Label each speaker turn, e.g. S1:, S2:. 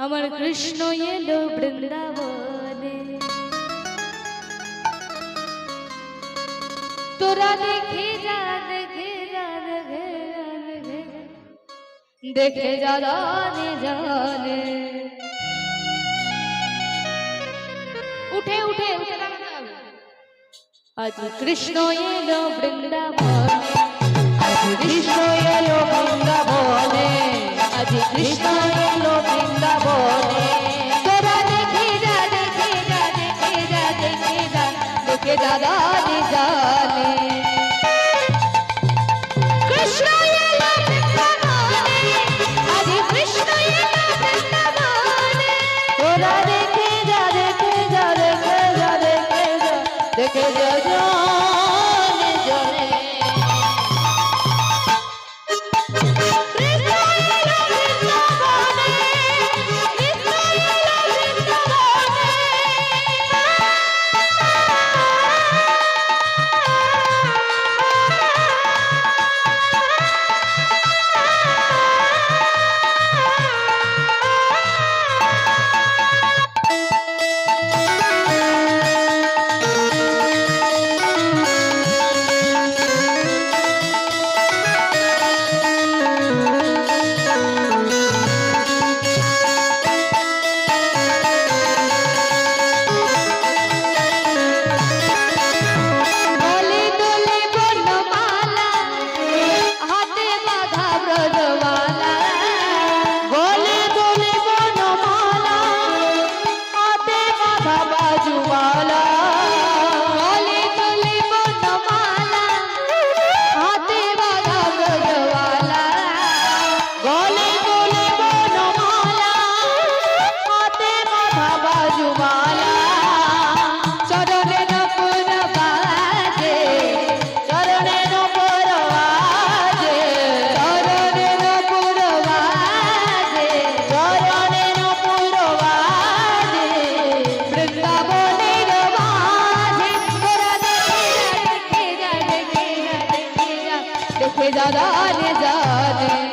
S1: আমার কৃষ্ণ এলো বৃন্দাবনে, তোরা দেখে যা দেখে যা দেখে যা দেখে যা জানে জানে। উঠে উঠে উঠে আজ কৃষ্ণ এলো বৃন্দাবনে, আজ কৃষ্ণ এলো বৃন্দাবনে, আজ কৃষ্ণ এলো বৃন্দাবনে। তোরা দেখে যা দেখে যা দেখে যা দেখে যা দেখে যা জানে জানে। কৃষ্ণ এলো বৃন্দাবনে, আজ কৃষ্ণ এলো বৃন্দাবনে। তোরা দেখে যা দেখে যা দেখে যা দেখে যা দেখে যা জানে জানে। জানে জানে